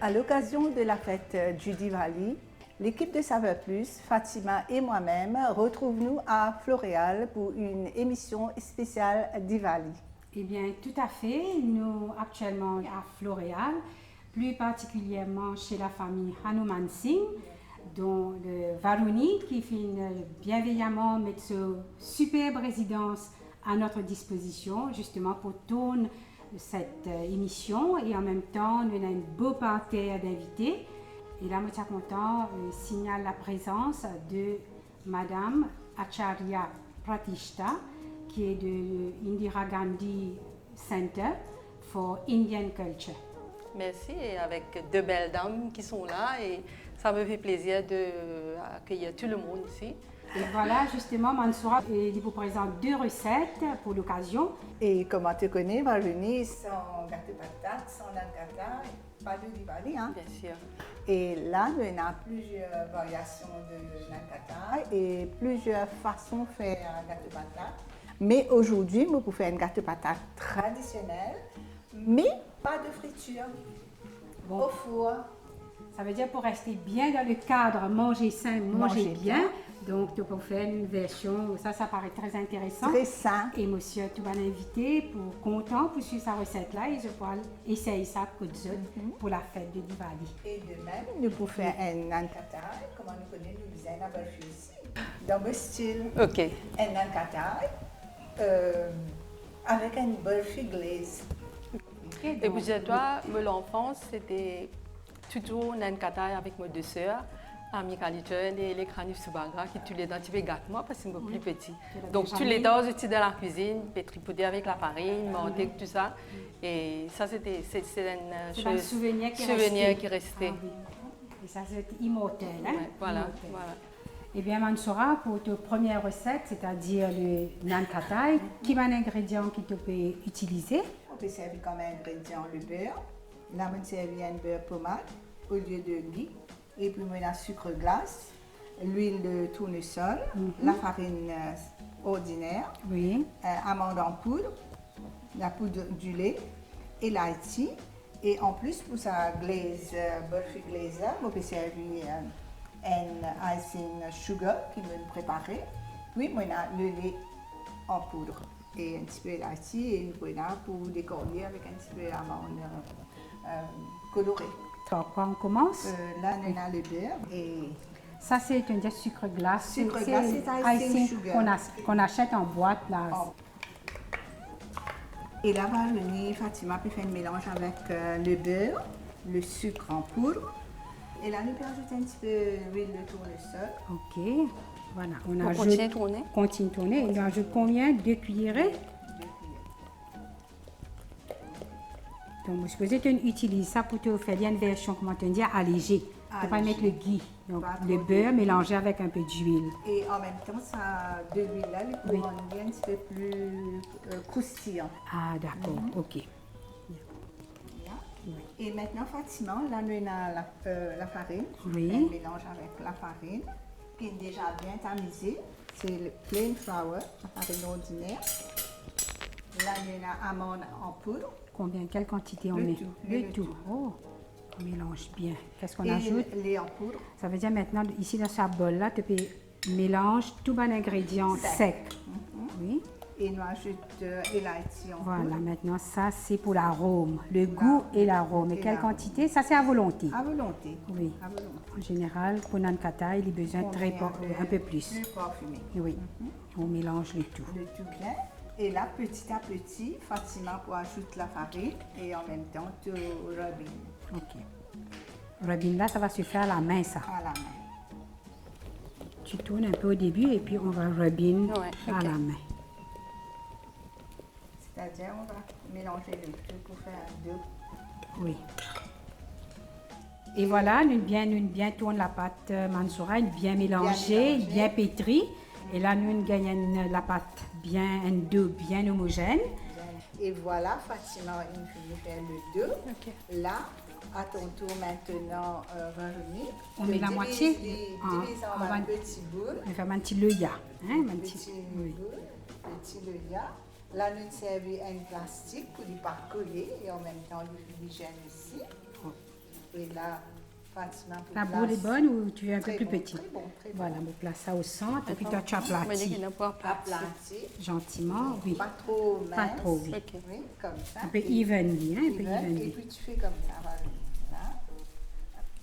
À l'occasion de la fête du Diwali, l'équipe de Saveur Plus, Fatima et moi-même, retrouvons-nous à Floréal pour une émission spéciale Diwali. Eh bien, tout à fait. Nous, actuellement à Floréal, plus particulièrement chez la famille Hanuman Singh, dont le Varuni, qui finit bienveillamment mettre ce superbe résidence à notre disposition, justement pour tourner cette émission. Et en même temps, nous avons un beau parterre d'invités. Et là, je suis content, signale la présence de Madame Acharya Pratishta, qui est de Indira Gandhi Center for Indian Culture. Merci, et avec deux belles dames qui sont là, et ça me fait plaisir d'accueillir tout le monde ici. Et voilà, justement, Mansoura vous présente deux recettes pour l'occasion. Et comment tu connais, Varuni, sans gâteau patate, sans nankata, pas de Diwali, hein? Bien sûr. Et là, nous avons plusieurs variations de nankata et plusieurs façons de faire un gâteau patate. Mais aujourd'hui, nous pouvons faire un gâteau patate traditionnel, mais pas de friture, au four. Ça veut dire pour rester bien dans le cadre, manger sain, manger bien. Donc, tu peux faire une version, ça paraît très intéressant. Très sain. Et monsieur, tu vas l'inviter pour content pour suivre sa recette-là et je pourrai essayer ça pour la fête de Diwali. Et de même, nous pouvons faire un nankata, comme nous connaissons, nous faisons un burfi ici, dans le style. Ok. Un nankata avec un burfi glaze. Okay, et puis, toi, l'enfance, c'était toujours nankata avec mes deux sœurs. Ami Kalichon et les Kranif Subagra qui tous les temps tu gâtes moi parce que c'est plus petit. Donc tous les temps j'étais dans la cuisine, tripoter avec la farine, monter tout ça. Et ça c'était un souvenir qui restait. Ah, oui. Et ça c'est immortel. Hein? Ouais, voilà, immortel. Voilà. Eh bien Mansoura, pour ta première recette, c'est-à-dire le naan katai, quel est l'ingrédient que tu peux utiliser? On peut servir comme ingrédient le beurre. Là on servir un beurre pommade au lieu de ghee. Et puis, on a le sucre glace, l'huile de tournesol, la farine ordinaire, amande en poudre, la poudre du lait et l'aïti. Et en plus, pour sa glaze, burfi glaze, on peut servir un icing sugar qui me préparer. Puis, on a le lait en poudre et un petit peu d'aïti et une poêle pour décorer avec un petit peu d'amande colorée. Par quoi on commence? Là, on a le beurre et... Ça, c'est un sucre glace. Sucre glace, c'est icing sugar. Qu'on achète en boîte, là. Oh. Et là, Fatima peut faire un mélange avec le beurre, le sucre en poudre. Et là, on peut ajouter un petit peu d'huile de tournesol. OK. Voilà. On ajoute... Continue de tourner. Et on ajoute combien? 2 cuillerées? Donc, je suppose que tu utilises ça pour te faire une version, comment te dire, allégée. Tu ne peux pas mettre le ghee. Donc, le beurre mélangé avec un peu d'huile. Et en même temps, ça, de l'huile là, le courant devient un petit peu plus croustillant. Ah, d'accord. OK. Là. Oui. Et maintenant, Fatima, là, nous avons la farine. Oui. On mélange avec la farine, qui est déjà bien tamisée. C'est le plain flour, la farine ordinaire. Là, nous avons amande en poudre. Combien, quelle quantité on met? Le tout. Oh, on mélange bien. Qu'est-ce qu'on ajoute? Le lait en poudre. Ça veut dire maintenant, ici dans ce bol-là, tu peux mélanger tout bon ingrédient sec. Oui. Et nous ajoutons l'aïti en poudre. Voilà, maintenant ça c'est pour l'arôme, le goût et l'arôme. Et quelle quantité? Ça c'est à volonté. À volonté. Oui. À volonté. En général, pour naan katai, il a besoin un peu plus. Plus parfumé. Oui. On mélange le tout. Le tout bien. Et là, petit à petit, Fatima pour ajouter la farine et en même temps, tu robines. OK. Robine là, ça va se faire à la main, ça. À la main. Tu tournes un peu au début et puis on va robine à la main. C'est-à-dire, on va mélanger le tout pour faire deux. Oui. Et voilà, nous bien tourne la pâte Mansoura, bien mélangée, bien pétrie. Et là, nous gagnons la pâte bien, un dough bien homogène. Et voilà, Fatima, il finit faire le dough. Okay. Là, à ton tour maintenant, Varuni. On met la moitié. Divise en un petit boule. On fait un petit leuillat. Hein, petit leuillat. Là, nous servons un plastique pour ne pas coller et en même temps, nous l'hygiène ici. Et là, Fatima, La boule est bonne ou tu veux un peu plus bon, petit? Très bon, très bon. Voilà, on place ça au centre et puis toi tu aplatis Aplati, gentiment, oui. pas trop mince. Pas trop, oui. Ok. Oui, comme ça. Un peu Et- evenly, hein, un peu even, et evenly. puis tu fais comme ça, voilà.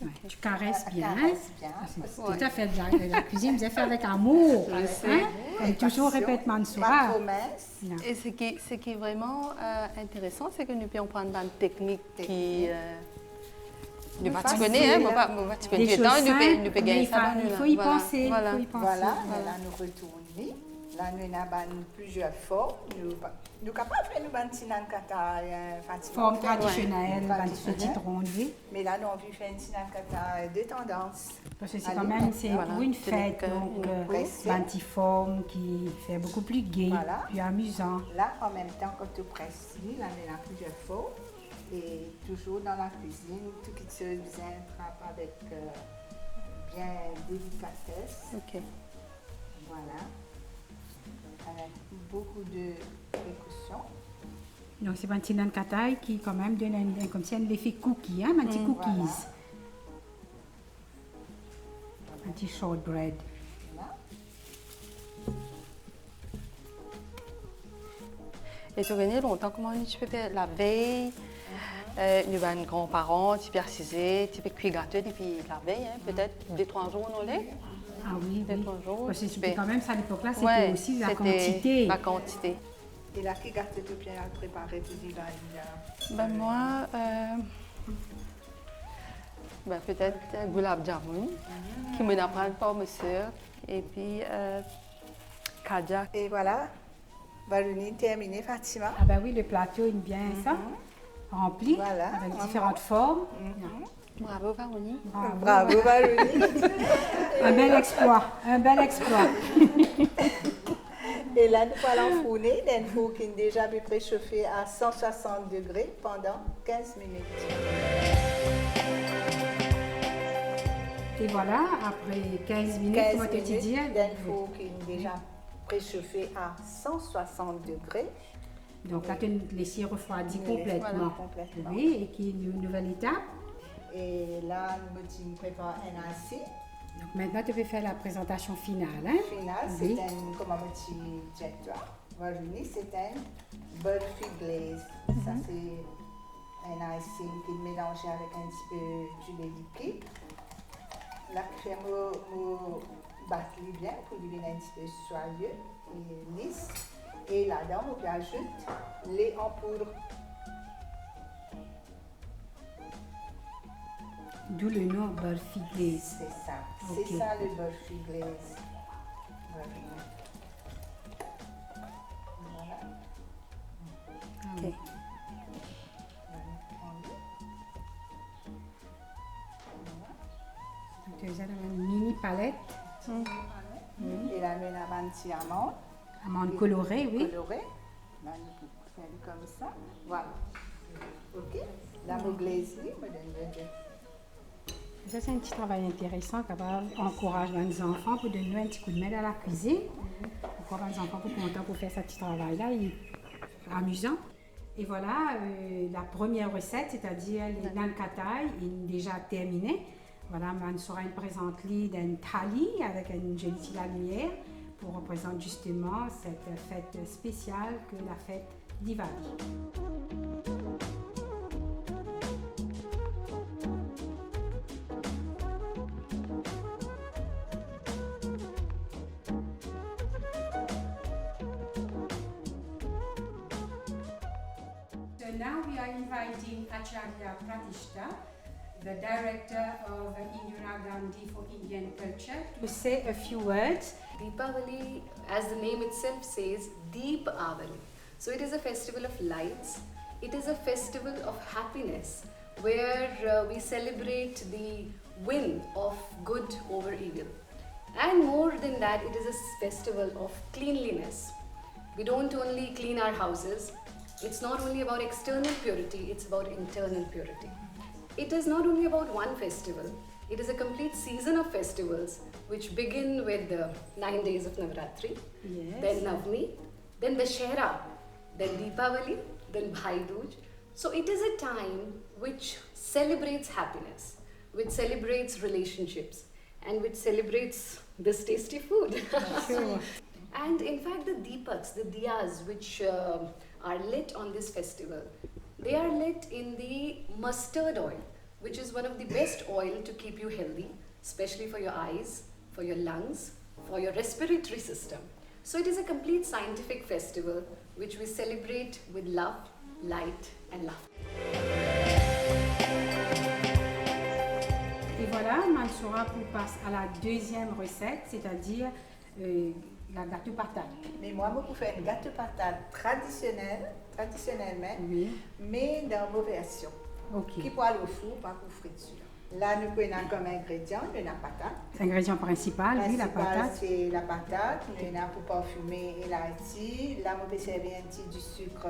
Ouais, tu caresses bien. Caresse bien. C'est tout à fait de la cuisine, vous avez fait avec amour. Je sais. Hein? Comme toujours Passion, répète pas Mansoura. trop mince. Non. Et ce qui est vraiment intéressant, c'est que nous pouvons prendre une technique qui... nous pas facile, connaître, hein, hein. nous pas Des connaître. choses Nous simples, pouvons mais gagner ça. il faut y penser. Voilà. Il faut y penser. Voilà, là nous retournons. Là nous avons plusieurs formes. Nous sommes capables de faire une bantine kata, Forme traditionnelle, traditionnelle. petite ronde, oui. Mais là nous avons fait une kata de tendance. Parce que c'est Allez, quand même c'est voilà. pour une C'est fête, le- donc une pressée. l'antiforme qui fait beaucoup plus gai, Voilà. plus amusant. Là en même temps quand tu presses, là nous avons plusieurs formes. Et toujours dans la cuisine, tout qui se vient frappe avec bien délicatesse. Ok. Voilà. Avec beaucoup de précautions. Donc c'est un petit nankataï qui quand même donne comme si un effet cookie, hein, un petit cookies. Voilà. Un petit shortbread. Voilà. Et tu connais longtemps comment tu peux faire la veille. Nous avons grands-parents, tu peux arciser, tu peux cuire gâteau depuis la veille, hein, peut-être 2-3 jours on lait. Ah oui, Des oui. bonjours, Parce que tu c'était peux- quand même ça à l'époque-là, c'était Ouais, aussi la c'était quantité. La quantité. Et là, qui gâteau de bien à préparer, tu dis là, il y a- Ben moi, ben peut-être gulab jamun, qui me apprend par ma soeur, et puis kajak. Et voilà, Varuni terminé, Fatima. Ah ben oui, le plateau est bien ça, rempli, Voilà. avec différentes formes. Bravo Varuni. Bravo. Bravo, Varuni. Un bel exploit, un bel exploit. Et là, nous allons fourner d'un four qui est déjà préchauffé à 160 degrés pendant 15 minutes. Et voilà, après 15 minutes, 15 comment tu minutes dis? d'un four qui est déjà préchauffé à 160 degrés. Donc là, tu laisses refroidir Voilà, complètement. complètement. Oui, et qui est une nouvelle étape. Et là, nous préparons un assis. Donc maintenant, tu peux faire la présentation finale. Hein? Final, Oui. c'est un, comme un petit directoire. Varuni, c'est un burfi glaze. Ça, c'est un icing qui est mélangé avec un petit peu du lait liquide. La crème, on battre bien pour lui donner un petit peu soyeux et lisse. Et là-dedans, on ajoute lait en poudre. D'où le nom Burfi Glaze. C'est ça. Ok. C'est ça le burfi glaze. Varuni. Voilà. Ok. Donc tu as une mini palette, Et là, nous avons un petit amande. amande colorée, oui. Colorée. Là, nous faisons comme ça. Voilà. OK. Là, nous glaise, me donne le deux. Ça, c'est un petit travail intéressant qui va encourager les enfants pour donner un petit coup de main à la cuisine. Pourquoi les enfants sont contents pour faire ce petit travail-là, il est amusant. Et voilà, la première recette, c'est-à-dire les nankataï, est déjà terminée. Voilà, Mansoura nous présente d'un thali avec une jolie la lumière pour représenter justement cette fête spéciale que la fête d'Ivali. So now we are inviting Acharya Pratishta, the director of Indira Gandhi for Indian Culture, to say a few words. Deepavali, as the name itself says, Deepavali. So it is a festival of lights. It is a festival of happiness where we celebrate the win of good over evil. And more than that, it is a festival of cleanliness. We don't only clean our houses. It's not only about external purity, it's about internal purity. It is not only about one festival, it is a complete season of festivals which begin with the 9 days of Navratri, Yes. then Navmi, then Dashera, then Deepavali, then Bhai Dooj. So it is a time which celebrates happiness, which celebrates relationships, and which celebrates this tasty food. Sure. And in fact, the deepaks, the diyas, which are lit on this festival, they are lit in the mustard oil, which is one of the best oil to keep you healthy, especially for your eyes, for your lungs, for your respiratory system. So it is a complete scientific festival which we celebrate with love, light and laughter. Et voilà, Mansoura passe à la deuxième recette, c'est-à-dire la gâteau patate. Mais moi, je peux faire une gâteau patate traditionnellement, Oui. mais dans vos versions. Ok. Qui peut aller au four, pas pour friture. Là, nous prenons comme ingrédient la patate. L'ingrédient principal, oui, la patate. C'est la patate. Nous avons pour parfumer et l'arti. Là, on peut servir un petit du sucre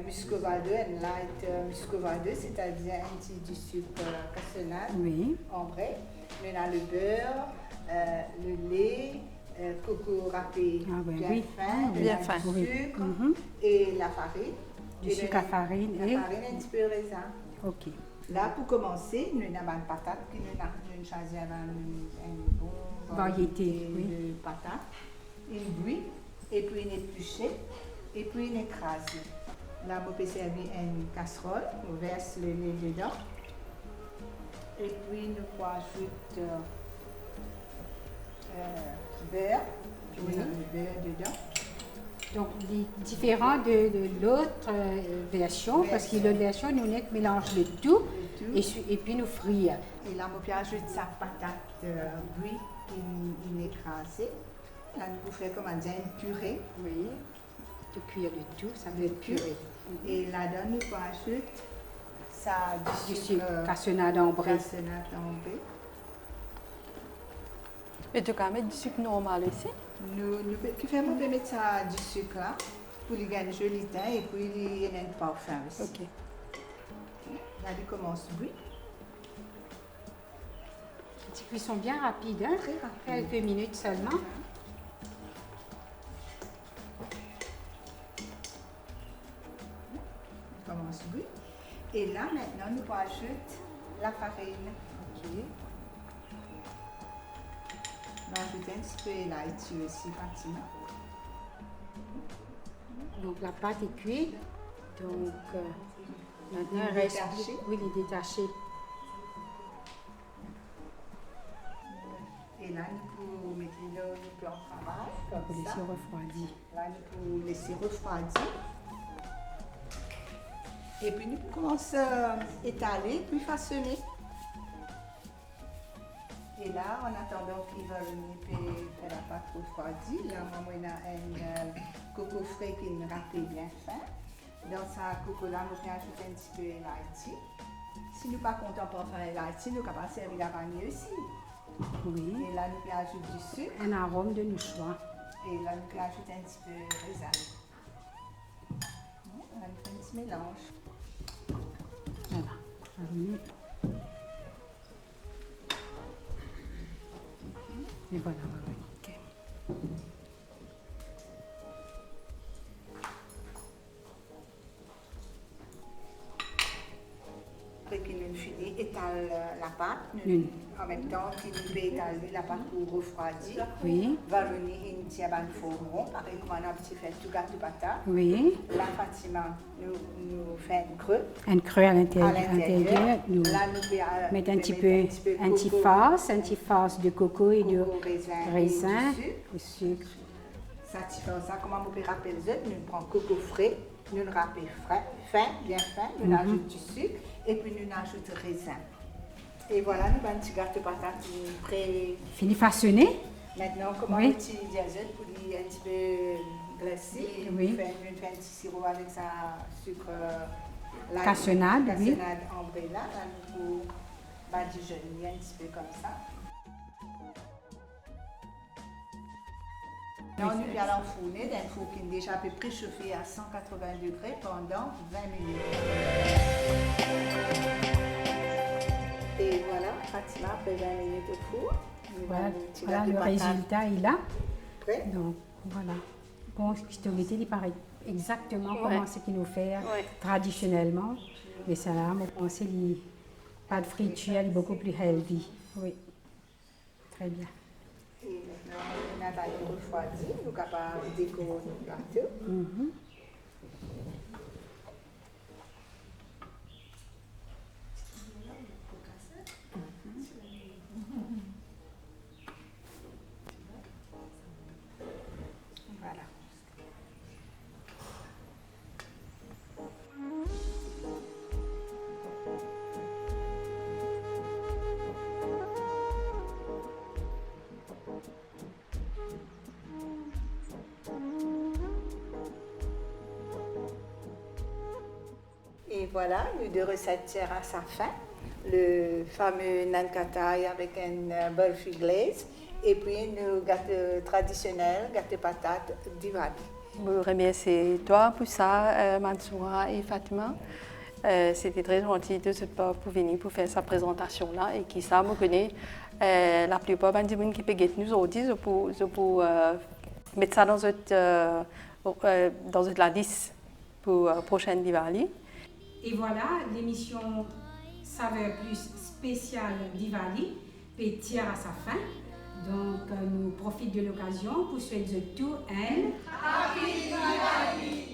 muscovado, un light muscovado, c'est-à-dire un petit du sucre cassonade, Oui. ambré. Nous avons le beurre, le lait, coco râpé bien fin, bien fin. du sucre et la farine. Du sucre à farine La et... farine un petit peu raisin. Ok. Là, pour commencer, nous avons une patate qui nous avons choisi une bonne Variété, de patates, une bouille, et puis une épluchée, et puis une écrasée. Là, on peut servir une casserole, on verse le lait dedans, et puis nous ajoutons beurre, on met le beurre dedans. Donc, différent de l'autre version, parce que l'autre version, nous mélange le tout, et puis nous frire. Et là, on peut ajouter sa patate bouillie, une écrasée. Là, nous pouvons faire, comment dire, une purée. Oui. De cuire le tout, ça veut être purée. Et là-dedans, nous pouvons ajouter ça Du sucre cassonade ambré. Mais tu peux mettre du sucre normal aussi? Nous pouvons mettre ça du sucre là, pour lui gagner un joli teint et puis il y a un parfum aussi. Ok. Là, il commence à bouillir. Petite cuisson bien rapide, hein? Très rapide. Quelques minutes seulement. Il commence à bouillir. Et là, maintenant, nous pouvons ajouter la farine. Ok. On va ajouter un petit peu d'élaïti aussi, Fatima. Donc la pâte est cuite. Donc maintenant il reste oui, les détachés. Et là, nous pouvons mettre l'eau en travail, Pour comme laisser ça. refroidir. Là, nous pouvons laisser refroidir. Et puis, nous pouvons commencer à étaler, puis façonner. Et là, en attendant qu'il va venir faire la pâte refroidie, là, moi, on a un coco frais qui est râpé bien fin. Dans sa coco là, nous pouvons ajouter un petit peu d'élaïti. Si nous ne sommes pas contents pour faire l'élaïti, nous pouvons servir la vanille aussi. Oui. Et là, nous pouvons ajouter du sucre. Un arôme de nos choix. Et là, nous pouvons ajouter un petit peu de raisin. Là, nous faisons un petit mélange. Voilà. Et voilà, Véronique. Après qu'il nous finit, étale la pâte. En même temps qu'il nous fait étaler la pâte pour refroidir. Oui. Va venir une petite fourron, pareil comme on a un petit fait tout gâteau patate. Oui. La Fatima nous fait un creux. Un creux à À l'intérieur. Nous Là, nous pouvons mettons un petit farce de coco et de coco, raisin, et du sucre. du sucre. Ça, tu fais ça, comment on peut râper les œufs? Nous prenons coco frais, nous le râpons fin, bien fin, nous ajoutons du sucre et puis nous ajoutons raisin. Et voilà, nous avons un petit gâteau patate prêt. Fini façonné. Maintenant, comment on utilise les œufs pour les un petit peu glacé? Oui. Nous faisons un petit sirop avec sa sucre Cassonade, oui. Cassonade ambrée là, nous pouvons badigeonner un petit peu comme ça. Là, on est à l'enfourner d'un four qui est déjà à peu près chauffé à 180 degrés pendant 20 minutes. Et voilà, Fatima, après 20 minutes au four. Voilà le résultat est là. Prêt? Donc voilà. Bon, Christophe, il paraît exactement comment c'est qu'il nous fait traditionnellement. Mais ça là, je pense que pas de friture, il est beaucoup plus healthy. Oui, très bien. Et maintenant, on a la refroidi, nous sommes capables de décorer nos plateaux. Voilà. Et voilà, nos deux recettes tirent à sa fin. Le fameux naan katai avec une burfi glaze et puis nos gâteaux traditionnels, gâteaux patates Diwali. Je remercie toi pour ça, Mansoura et Fatima. C'était très gentil de votre part pour venir pour faire sa présentation là et qui ça me connaît. La plupart des gens qui peuvent nous aujourd'hui, je peux mettre ça dans la liste pour la prochaine Diwali. Et voilà, l'émission Saveur Plus spéciale Diwali tire à sa fin. Donc, nous profitons de l'occasion pour souhaiter tout un Happy Diwali!